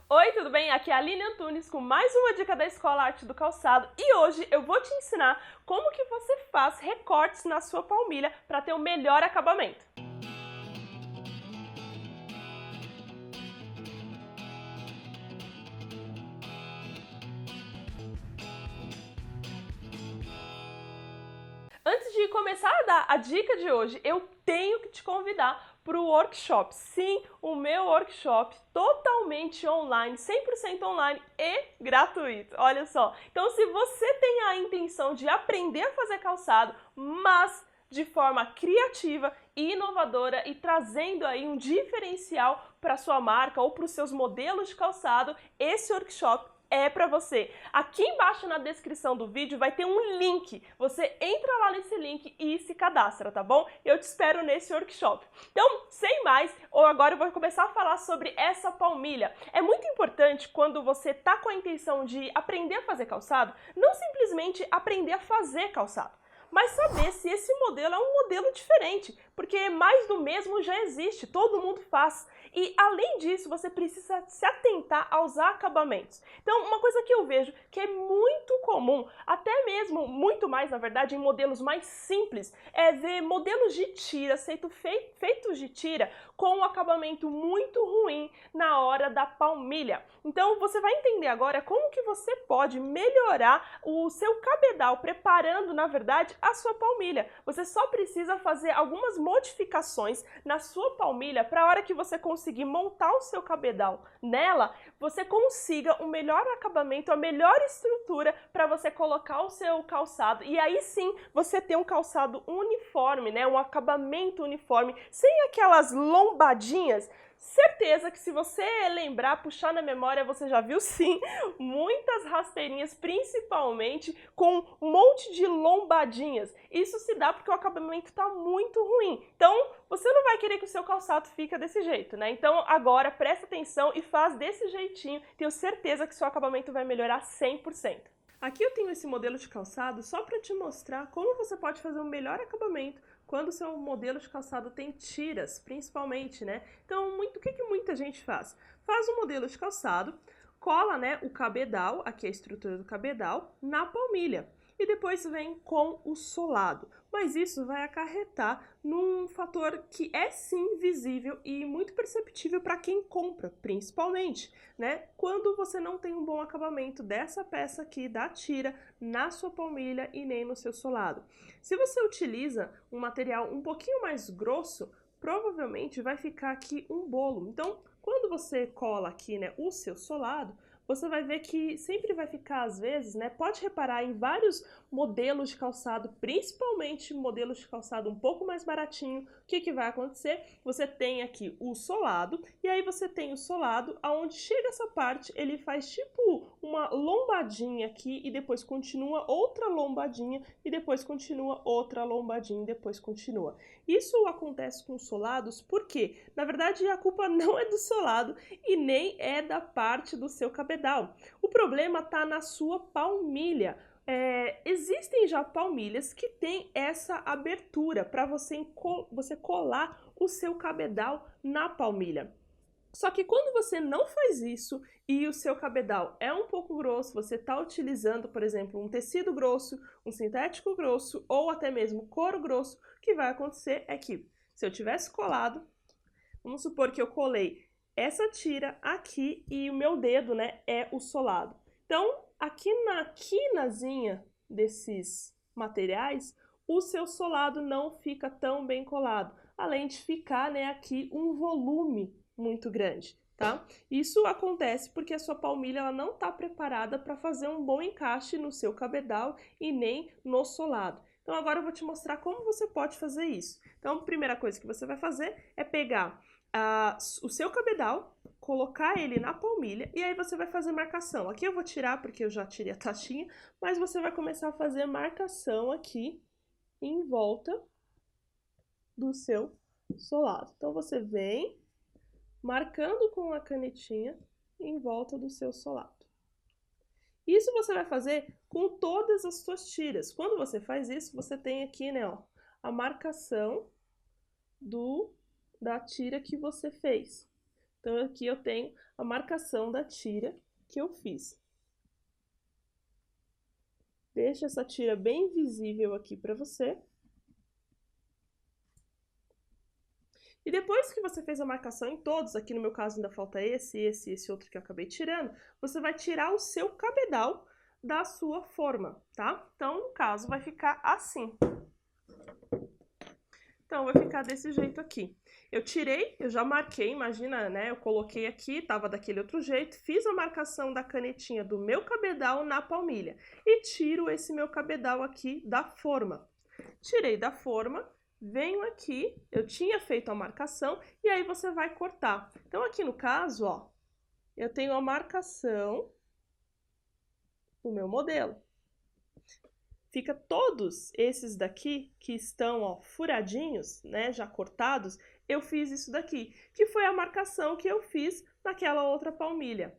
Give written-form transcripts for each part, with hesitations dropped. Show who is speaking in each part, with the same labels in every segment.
Speaker 1: Oi, tudo bem? Aqui é a Aline Antunes com mais uma dica da Escola Arte do Calçado e hoje eu vou te ensinar como que você faz recortes na sua palmilha para ter o melhor acabamento. Antes de começar a dar a dica de hoje, eu tenho que te convidar para o workshop. Sim, o meu workshop totalmente online, 100% online e gratuito. Olha só. Então, se você tem a intenção de aprender a fazer calçado, mas de forma criativa e inovadora e trazendo aí um diferencial para sua marca ou para os seus modelos de calçado, esse workshop é para você. Aqui embaixo na descrição do vídeo vai ter um link. Você entra lá nesse link e se cadastra, tá bom? Eu te espero nesse workshop. Então, sem mais, agora eu vou começar a falar sobre essa palmilha. É muito importante quando você tá com a intenção de aprender a fazer calçado, não simplesmente aprender a fazer calçado, mas saber se esse modelo é um modelo diferente, porque mais do mesmo já existe, todo mundo faz. E além disso, você precisa se atentar aos acabamentos. Então, uma coisa que eu vejo que é muito comum, até mesmo muito mais, na verdade, em modelos mais simples, é ver modelos de tira, feitos de tira, com um acabamento muito ruim na hora da palmilha. Então, você vai entender agora como que você pode melhorar o seu cabedal, preparando, na verdade, a sua palmilha. Você só precisa fazer algumas modificações na sua palmilha para a hora que você conseguir montar o seu cabedal nela, você consiga o melhor acabamento, a melhor estrutura para você colocar o seu calçado e aí sim você ter um calçado uniforme, né? Um acabamento uniforme, sem aquelas lombadinhas. Certeza que se você lembrar, puxar na memória, você já viu sim muitas rasteirinhas, principalmente com um monte de lombadinhas. Isso se dá porque o acabamento está muito ruim. Então, você não vai querer que o seu calçado fique desse jeito, né? Então, agora presta atenção e faz desse jeitinho. Tenho certeza que seu acabamento vai melhorar 100%. Aqui eu tenho esse modelo de calçado só para te mostrar como você pode fazer um melhor acabamento quando o seu modelo de calçado tem tiras, principalmente, né? Então, o que muita gente faz? Faz um modelo de calçado, cola, né, o cabedal, aqui a estrutura do cabedal, na palmilha. E depois vem com o solado. Mas isso vai acarretar num fator que é sim visível e muito perceptível para quem compra, principalmente, né? Quando você não tem um bom acabamento dessa peça aqui da tira na sua palmilha e nem no seu solado. Se você utiliza um material um pouquinho mais grosso, provavelmente vai ficar aqui um bolo. Então, quando você cola aqui, né, o seu solado, você vai ver que sempre vai ficar, às vezes, né? Pode reparar em vários modelos de calçado, principalmente modelos de calçado um pouco mais baratinho. O que vai acontecer? Você tem aqui o solado, e aí você tem o solado, aonde chega essa parte, ele faz tipo uma lombadinha aqui, e depois continua outra lombadinha, e depois continua outra lombadinha, e depois continua. Isso acontece com os solados porque, na verdade, a culpa não é do solado e nem é da parte do seu cabedal. O problema está na sua palmilha. Existem já palmilhas que têm essa abertura para você colar o seu cabedal na palmilha. Só que quando você não faz isso e o seu cabedal é um pouco grosso, você está utilizando, por exemplo, um tecido grosso, um sintético grosso ou até mesmo couro grosso, o que vai acontecer é que se eu tivesse colado, vamos supor que eu colei essa tira aqui e o meu dedo, né, é o solado. Então, aqui na quinazinha desses materiais, o seu solado não fica tão bem colado, além de ficar, né, aqui um volume muito grande, tá? Isso acontece porque a sua palmilha ela não está preparada para fazer um bom encaixe no seu cabedal e nem no solado. Então agora eu vou te mostrar como você pode fazer isso. Então a primeira coisa que você vai fazer é pegar o seu cabedal, colocar ele na palmilha e aí você vai fazer marcação. Aqui eu vou tirar porque eu já tirei a taxinha, mas você vai começar a fazer marcação aqui em volta do seu solado. Então você vem marcando com a canetinha em volta do seu solado. Isso você vai fazer com todas as suas tiras. Quando você faz isso, você tem aqui, né, ó, a marcação da tira que você fez. Então, aqui eu tenho a marcação da tira que eu fiz. Deixa essa tira bem visível aqui para você. E depois que você fez a marcação em todos, aqui no meu caso ainda falta esse outro que eu acabei tirando, você vai tirar o seu cabedal da sua forma, tá? Então, no caso, vai ficar assim. Então, vai ficar desse jeito aqui. Eu tirei, eu já marquei, imagina, né? Eu coloquei aqui, tava daquele outro jeito, fiz a marcação da canetinha do meu cabedal na palmilha e tiro esse meu cabedal aqui da forma. Tirei da forma, venho aqui, eu tinha feito a marcação e aí você vai cortar. Então, aqui no caso, ó, eu tenho a marcação do meu modelo. Fica todos esses daqui que estão, ó, furadinhos, né, já cortados, eu fiz isso daqui, que foi a marcação que eu fiz naquela outra palmilha,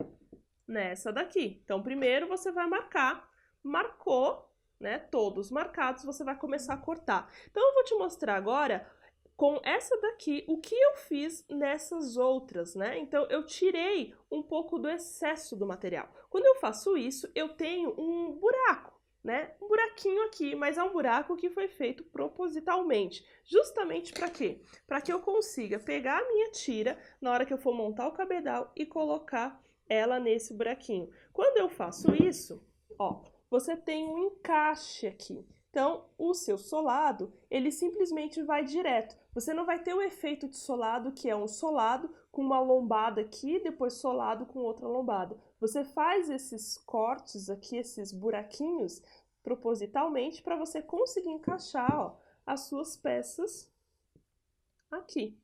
Speaker 1: nessa daqui. Então, primeiro você vai marcar, marcou, né, todos marcados, você vai começar a cortar. Então, eu vou te mostrar agora, com essa daqui, o que eu fiz nessas outras, né? Então, eu tirei um pouco do excesso do material. Quando eu faço isso, eu tenho um buraco, né? Um buraquinho aqui, mas é um buraco que foi feito propositalmente. Justamente para quê? Para que eu consiga pegar a minha tira na hora que eu for montar o cabedal e colocar ela nesse buraquinho. Quando eu faço isso, ó, você tem um encaixe aqui. Então, o seu solado, ele simplesmente vai direto. Você não vai ter o efeito de solado, que é um solado com uma lombada aqui, depois solado com outra lombada. Você faz esses cortes aqui, esses buraquinhos, propositalmente, para você conseguir encaixar, ó, as suas peças aqui.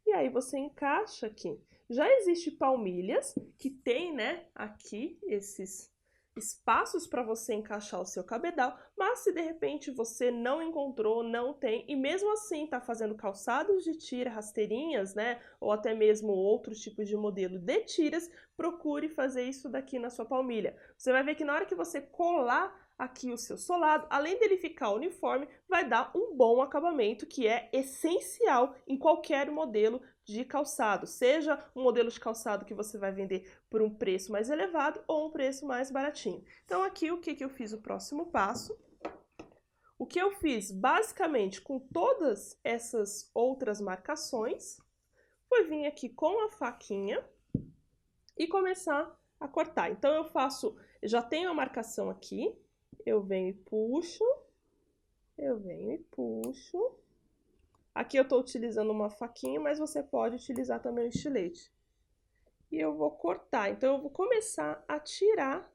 Speaker 1: E aí você encaixa aqui. Já existe palmilhas que tem, né, aqui esses espaços para você encaixar o seu cabedal, mas se de repente você não encontrou, não tem, e mesmo assim está fazendo calçados de tira, rasteirinhas, né, ou até mesmo outros tipos de modelo de tiras, procure fazer isso daqui na sua palmilha. Você vai ver que na hora que você colar aqui o seu solado, além dele ficar uniforme, vai dar um bom acabamento, que é essencial em qualquer modelo de calçado, seja um modelo de calçado que você vai vender por um preço mais elevado ou um preço mais baratinho. Então, aqui o que eu fiz o próximo passo? O que eu fiz basicamente com todas essas outras marcações foi vir aqui com a faquinha e começar a cortar. Então, eu já tenho a marcação aqui, eu venho e puxo, eu venho e puxo. Aqui eu estou utilizando uma faquinha, mas você pode utilizar também o estilete. E eu vou cortar. Então, eu vou começar a tirar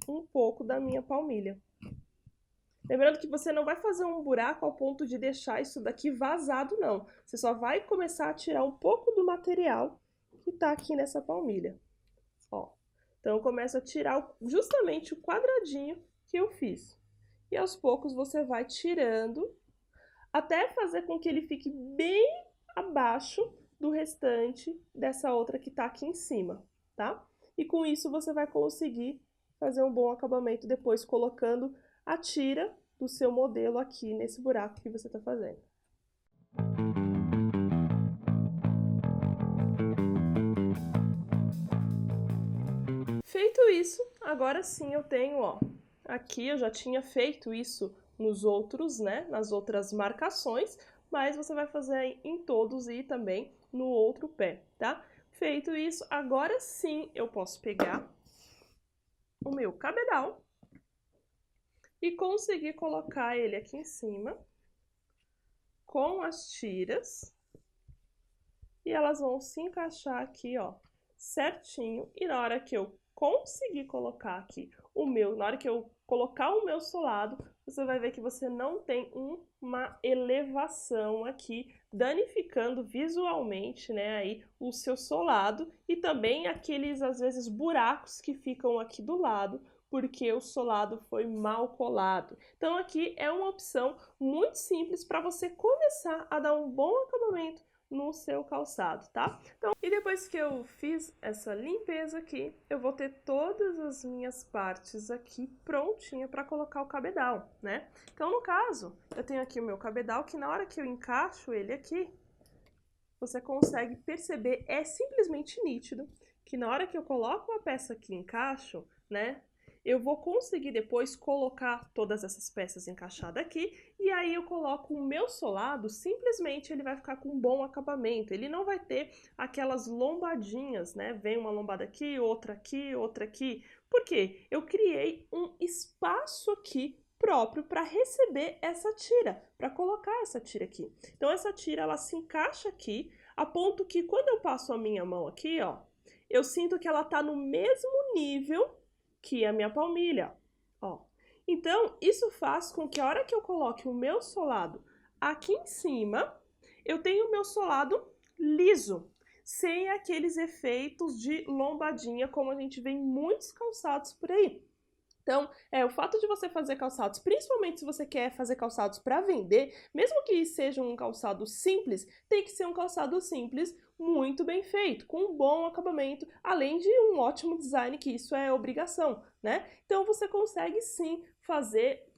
Speaker 1: um pouco da minha palmilha. Lembrando que você não vai fazer um buraco ao ponto de deixar isso daqui vazado, não. Você só vai começar a tirar um pouco do material que tá aqui nessa palmilha. Ó. Então, eu começo a tirar justamente o quadradinho que eu fiz. E aos poucos você vai tirando até fazer com que ele fique bem abaixo do restante dessa outra que tá aqui em cima, tá? E com isso você vai conseguir fazer um bom acabamento depois colocando a tira do seu modelo aqui nesse buraco que você tá fazendo. Feito isso, agora sim eu tenho, ó, aqui eu já tinha feito isso nos outros, né, nas outras marcações, mas você vai fazer em todos e também no outro pé, tá? Feito isso, agora sim eu posso pegar o meu cabedal e conseguir colocar ele aqui em cima com as tiras e elas vão se encaixar aqui, ó, certinho. E na hora que eu conseguir colocar aqui na hora que eu colocar o meu solado, você vai ver que você não tem uma elevação aqui, danificando visualmente, né, aí o seu solado e também aqueles, às vezes, buracos que ficam aqui do lado, porque o solado foi mal colado. Então, aqui é uma opção muito simples para você começar a dar um bom acabamento no seu calçado, tá? Então, e depois que eu fiz essa limpeza aqui, eu vou ter todas as minhas partes aqui prontinha para colocar o cabedal, né? Então, no caso, eu tenho aqui o meu cabedal que na hora que eu encaixo ele aqui, você consegue perceber, é simplesmente nítido, que na hora que eu coloco a peça aqui e encaixo, né, eu vou conseguir depois colocar todas essas peças encaixadas aqui, e aí eu coloco o meu solado, simplesmente ele vai ficar com um bom acabamento, ele não vai ter aquelas lombadinhas, né, vem uma lombada aqui, outra aqui, outra aqui. Por quê? Eu criei um espaço aqui próprio para receber essa tira, para colocar essa tira aqui. Então essa tira ela se encaixa aqui, a ponto que quando eu passo a minha mão aqui, ó, eu sinto que ela tá no mesmo nível que a minha palmilha, ó. Então isso faz com que a hora que eu coloque o meu solado aqui em cima, eu tenho o meu solado liso, sem aqueles efeitos de lombadinha como a gente vê em muitos calçados por aí. Então, o fato de você fazer calçados, principalmente se você quer fazer calçados para vender, mesmo que seja um calçado simples, tem que ser um calçado simples muito bem feito, com um bom acabamento, além de um ótimo design, que isso é obrigação, né? Então, você consegue sim fazer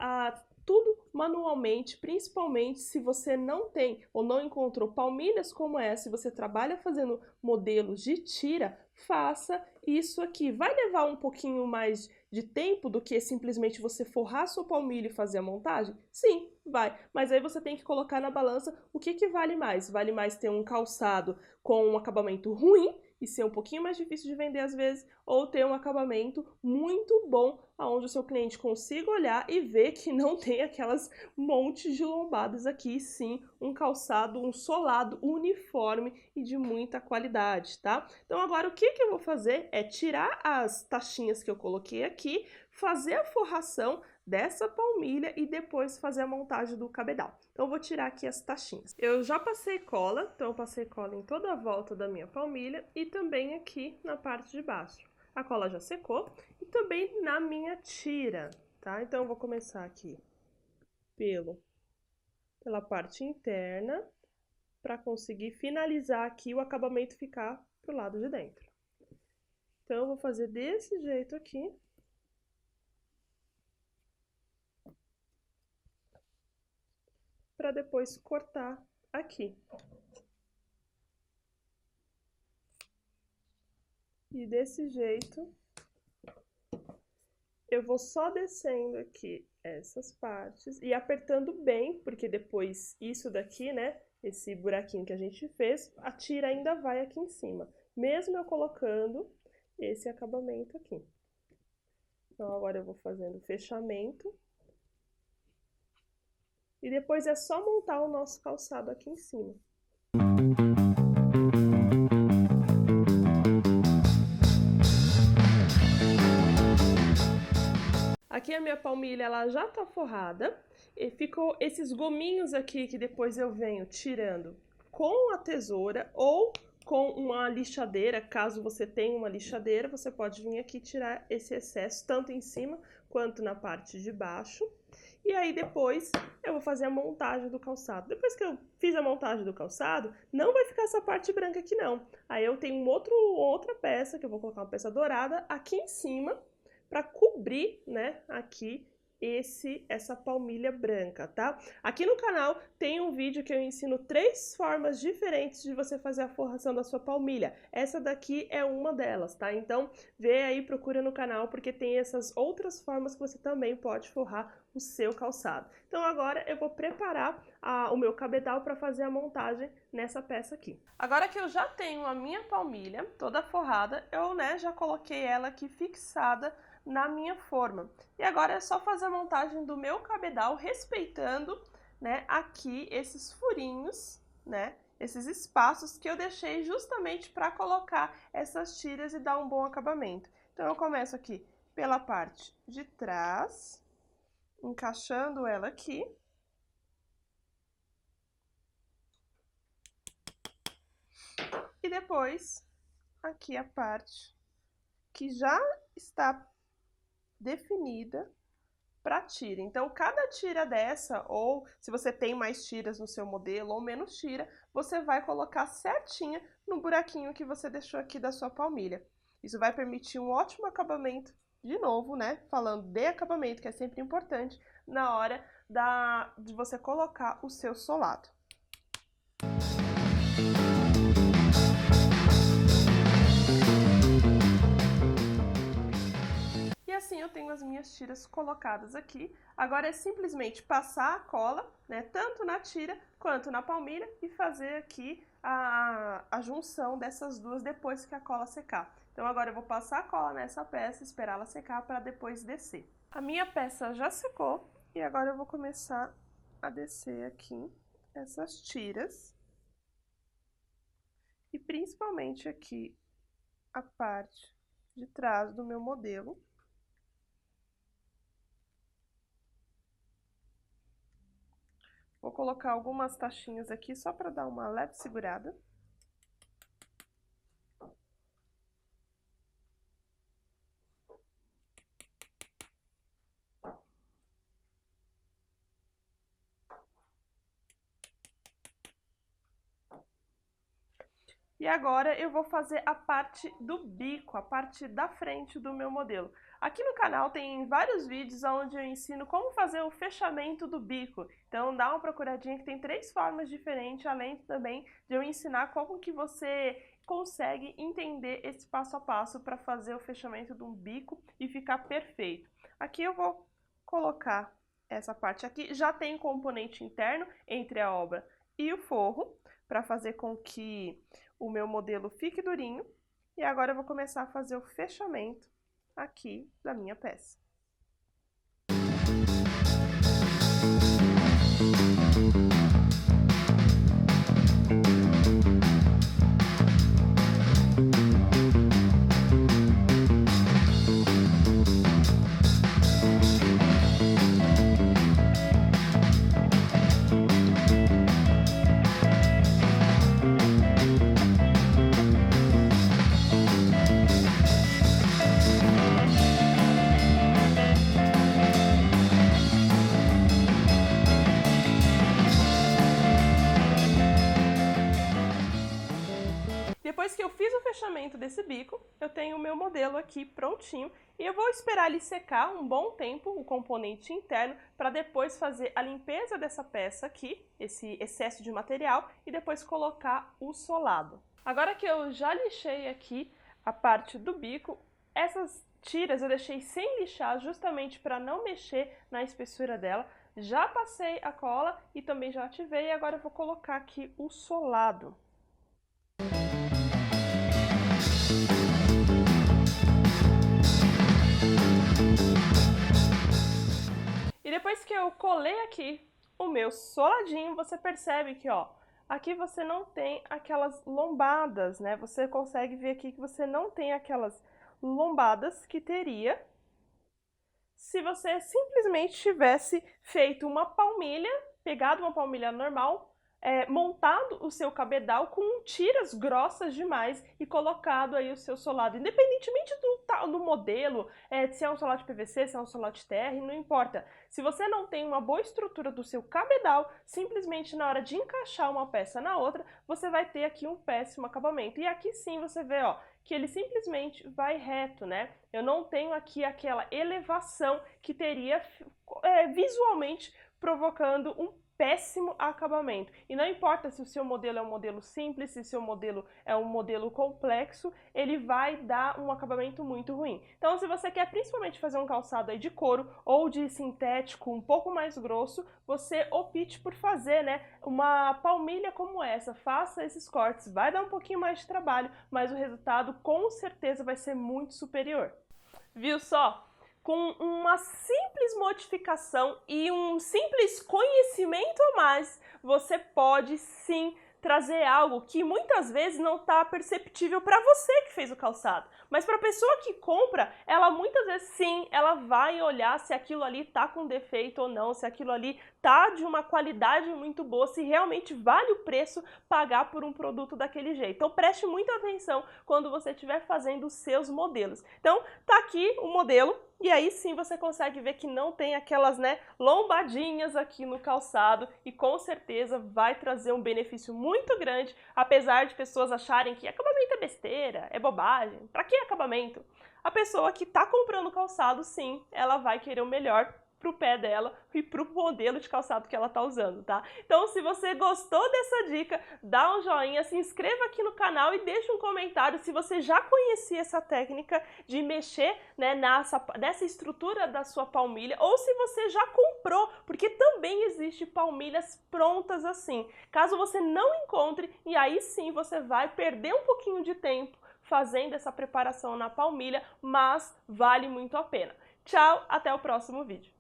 Speaker 1: tudo manualmente, principalmente se você não tem ou não encontrou palmilhas como essa, se você trabalha fazendo modelos de tira, faça isso aqui. Vai levar um pouquinho mais de tempo do que simplesmente você forrar sua palmilha e fazer a montagem? Sim, vai. Mas aí você tem que colocar na balança o que vale mais. Vale mais ter um calçado com um acabamento ruim e ser um pouquinho mais difícil de vender às vezes, ou ter um acabamento muito bom, onde o seu cliente consiga olhar e ver que não tem aquelas montes de lombadas aqui, sim, um calçado, um solado uniforme e de muita qualidade, tá? Então agora o que eu vou fazer é tirar as tachinhas que eu coloquei aqui, fazer a forração dessa palmilha e depois fazer a montagem do cabedal. Então eu vou tirar aqui as tachinhas. Eu já passei cola, então eu passei cola em toda a volta da minha palmilha e também aqui na parte de baixo. A cola já secou e também na minha tira, tá? Então eu vou começar aqui pela parte interna para conseguir finalizar aqui o acabamento ficar pro lado de dentro. Então eu vou fazer desse jeito aqui. Para depois cortar aqui. E desse jeito, eu vou só descendo aqui essas partes e apertando bem, porque depois isso daqui, né, esse buraquinho que a gente fez, a tira ainda vai aqui em cima, mesmo eu colocando esse acabamento aqui. Então agora eu vou fazendo o fechamento. E depois é só montar o nosso calçado aqui em cima. Aqui a minha palmilha ela já tá forrada e ficou esses gominhos aqui que depois eu venho tirando com a tesoura ou com uma lixadeira. Caso você tenha uma lixadeira, você pode vir aqui tirar esse excesso tanto em cima quanto na parte de baixo. E aí depois eu vou fazer a montagem do calçado. Depois que eu fiz a montagem do calçado, não vai ficar essa parte branca aqui não. Aí eu tenho outra peça, que eu vou colocar uma peça dourada aqui em cima, para cobrir, né, aqui essa palmilha branca, tá? Aqui no canal tem um vídeo que eu ensino 3 formas diferentes de você fazer a forração da sua palmilha. Essa daqui é uma delas, tá? Então, vê aí, procura no canal, porque tem essas outras formas que você também pode forrar o seu calçado. Então, agora eu vou preparar o meu cabedal para fazer a montagem nessa peça aqui. Agora que eu já tenho a minha palmilha toda forrada, eu, né, já coloquei ela aqui fixada na minha forma. E agora é só fazer a montagem do meu cabedal, respeitando, né, aqui esses furinhos, né, esses espaços que eu deixei justamente para colocar essas tiras e dar um bom acabamento. Então eu começo aqui pela parte de trás, encaixando ela aqui. E depois aqui a parte que já está definida para tira. Então, cada tira dessa, ou se você tem mais tiras no seu modelo ou menos tira, você vai colocar certinha no buraquinho que você deixou aqui da sua palmilha. Isso vai permitir um ótimo acabamento, de novo, né? Falando de acabamento, que é sempre importante, na hora de você colocar o seu solado. assim eu tenho as minhas tiras colocadas aqui. Agora é simplesmente passar a cola, né, tanto na tira quanto na palmilha e fazer aqui a junção dessas duas depois que a cola secar. Então agora eu vou passar a cola nessa peça, esperar ela secar para depois descer. A minha peça já secou e agora eu vou começar a descer aqui essas tiras. E principalmente aqui a parte de trás do meu modelo. Vou colocar algumas tachinhas aqui só para dar uma leve segurada. E agora eu vou fazer a parte do bico, a parte da frente do meu modelo. Aqui no canal tem vários vídeos onde eu ensino como fazer o fechamento do bico. Então dá uma procuradinha que tem 3 formas diferentes, além também de eu ensinar como que você consegue entender esse passo a passo para fazer o fechamento de um bico e ficar perfeito. Aqui eu vou colocar essa parte aqui, já tem componente interno entre a obra e o forro, para fazer com que o meu modelo fique durinho. E agora eu vou começar a fazer o fechamento aqui da minha peça. Depois que eu fiz o fechamento desse bico, eu tenho o meu modelo aqui prontinho e eu vou esperar ele secar um bom tempo, o componente interno, para depois fazer a limpeza dessa peça aqui, esse excesso de material, e depois colocar o solado. Agora que eu já lixei aqui a parte do bico, essas tiras eu deixei sem lixar justamente para não mexer na espessura dela. Já passei a cola e também já ativei e agora eu vou colocar aqui o solado. E depois que eu colei aqui o meu soladinho, você percebe que, ó, aqui você não tem aquelas lombadas, né? Você consegue ver aqui que você não tem aquelas lombadas que teria se você simplesmente tivesse feito uma palmilha, pegado uma palmilha normal, montado o seu cabedal com tiras grossas demais e colocado aí o seu solado, independentemente do modelo, se é um solado de PVC, se é um solado de TR, não importa. Se você não tem uma boa estrutura do seu cabedal, simplesmente na hora de encaixar uma peça na outra, você vai ter aqui um péssimo acabamento. E aqui sim você vê, ó, que ele simplesmente vai reto, né? Eu não tenho aqui aquela elevação que teria visualmente provocando um péssimo acabamento. E não importa se o seu modelo é um modelo simples, se o seu modelo é um modelo complexo, ele vai dar um acabamento muito ruim. Então, se você quer principalmente fazer um calçado aí de couro ou de sintético um pouco mais grosso, você opte por fazer, né, uma palmilha como essa. Faça esses cortes, vai dar um pouquinho mais de trabalho, mas o resultado com certeza vai ser muito superior. Viu só? Com uma simples modificação e um simples conhecimento a mais, você pode sim trazer algo que muitas vezes não está perceptível para você que fez o calçado. Mas para a pessoa que compra, ela muitas vezes sim, ela vai olhar se aquilo ali está com defeito ou não, se aquilo ali está de uma qualidade muito boa, se realmente vale o preço pagar por um produto daquele jeito. Então preste muita atenção quando você estiver fazendo os seus modelos. Então tá aqui o modelo. E aí sim você consegue ver que não tem aquelas, né, lombadinhas aqui no calçado e com certeza vai trazer um benefício muito grande, apesar de pessoas acharem que acabamento é besteira, é bobagem. Pra que acabamento? A pessoa que tá comprando calçado, sim, ela vai querer o melhor pro pé dela e pro modelo de calçado que ela tá usando, tá? Então, se você gostou dessa dica, dá um joinha, se inscreva aqui no canal e deixa um comentário se você já conhecia essa técnica de mexer, né, nessa estrutura da sua palmilha, ou se você já comprou, porque também existe palmilhas prontas assim. Caso você não encontre, e aí sim você vai perder um pouquinho de tempo fazendo essa preparação na palmilha, mas vale muito a pena. Tchau, até o próximo vídeo.